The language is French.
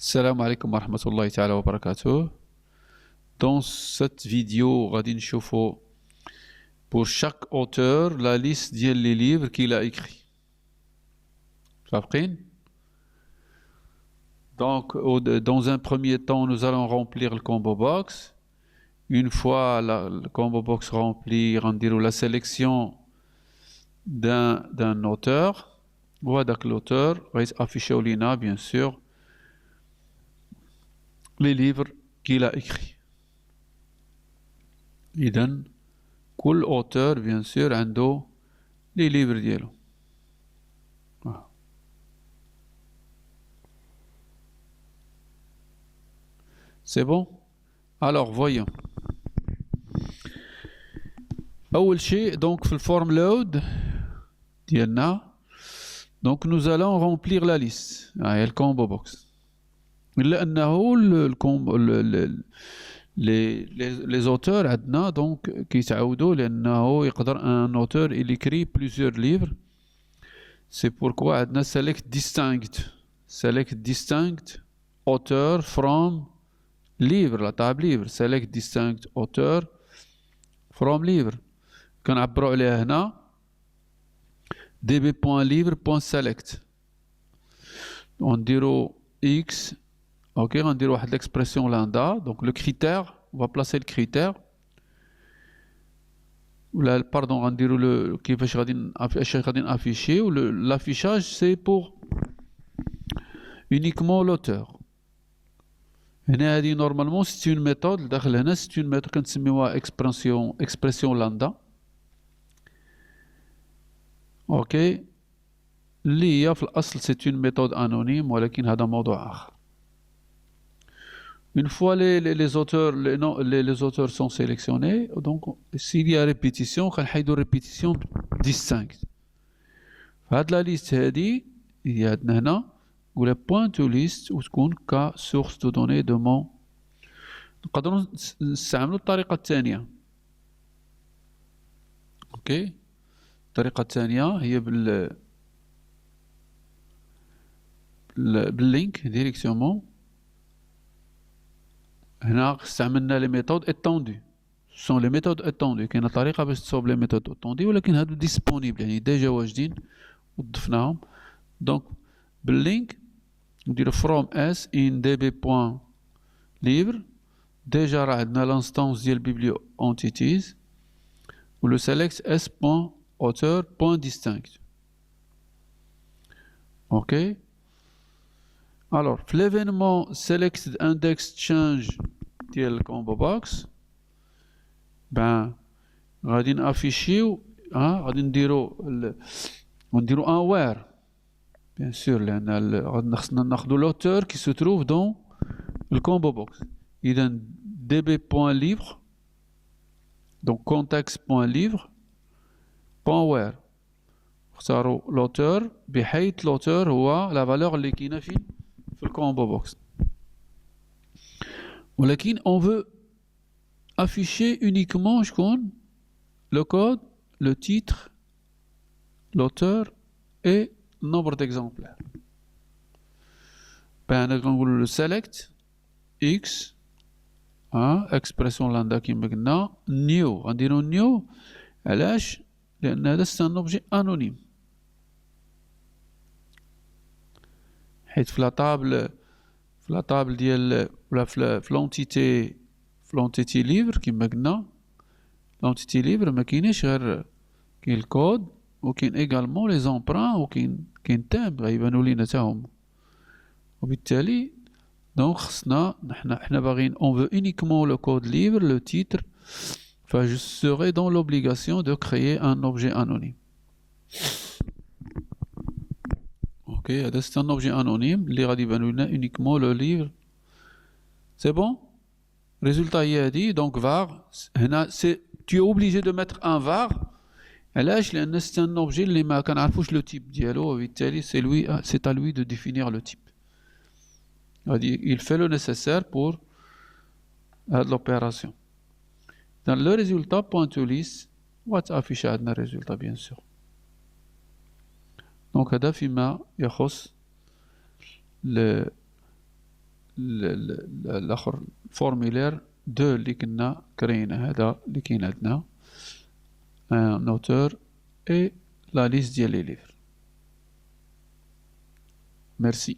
Salam alaikum wa rahmatullahi ta'ala wa barakatuh. Dans cette vidéo, غادي نشوفوا pour chaque auteur la liste des livres qu'il a écrits. فاهمين؟ Donc, dans un premier temps, nous allons remplir le combo box. Une fois le combo box rempli, on dira la sélection d'un auteur. Voilà que l'auteur va afficher au lina, bien sûr, les livres qu'il a écrits. إذن كل auteur bien sûr عنده les livres ديالو. C'est bon? Alors voyons. أول شيء donc في الform load ديالنا donc nous allons remplir la liste. هي الكومبو بوكس. إلا أنه les auteurs عندنا donc كيتعاودوا لأنه يقدر un auteur il écrit plusieurs livres. C'est pourquoi عندنا select distinct auteur from livre la table livre select distinct auteur from livre كنعبروا عليها هنا db.livre.select ونديروا x. Ok, on dirait l'expression lambda, donc le critère, on va placer le critère. Pardon, on dirait le qui va afficher, ou l'affichage c'est pour uniquement l'auteur. Normalement, c'est une méthode, c'est une méthode qu'on s'appelle expression lambda. Ok, l'IA, c'est une méthode anonyme, mais c'est un autre. Une fois les auteurs sont sélectionnés, donc s'il y a répétition, on va une répétition distincte. Dans la liste, il y a un point to list où تكون source de données de mon. نقدروا نستعملوا الطريقة الثانية. اوكي. الطريقة الثانية هي باللينك directement. هنا استعملنا les méthodes étendues. Ce sont les méthodes étendues. كاينه طريقه باش تصوب les méthodes étendues ولكن هادو disponible يعني ديجا واجدين وضفناهم. دونك باللينك نديرو from s in db.livre ديجا راه عندنا لانستونس ديال biblio entities و le select s.auteur.distinct. OK. Alors, l'événement selected index change ديال combo box ben غادي نافيشيو غادي نديرو un where bien sûr لان غادي خصنا ناخذوا l'auteur qui se trouve dans le combo box. اذا db.livre donc context.livre .where اختاروا l'auteur بحيث l'auteur هو la valeur اللي كاينه في le combo box. ولكن on veut afficher uniquement le code, le titre, l'auteur et le nombre d'exemplaires. Ben, on le select x expression lambda كما قلنا new غنديرو new علاش لأن هذا c'est un objet anonyme حيت في لا طابل ديال ولا في لونتيتي ليفر كما قلنا لونتيتي ليفر ما كاينش غير كاين الكود وكاين ايغالمون لي زومبران وكاين تام غيبانوا لينا حتى هما وبالتالي دونك خصنا حنا باغيين on veut uniquement le code livre le titre enfin je serai dans l'obligation de créer un objet anonyme. Ok, c'est un objet anonyme, les radibanouna uniquement le livre. C'est bon? Résultat il a dit donc var, tu es obligé de mettre un var. C'est un objet اللي ما كنعرفوش le type ديالو وبالتالي c'est à lui de définir le type. Il fait le nécessaire pour l'opération. Dans le résultat point to list, on va afficher le résultat bien sûr. Donc هذا فيما يخص الاخر الفورميلير دو اللي كنا كرينا هذا اللي كاين عندنا ان اوتور اي لا ليست ديال لي ليفر. ميرسي.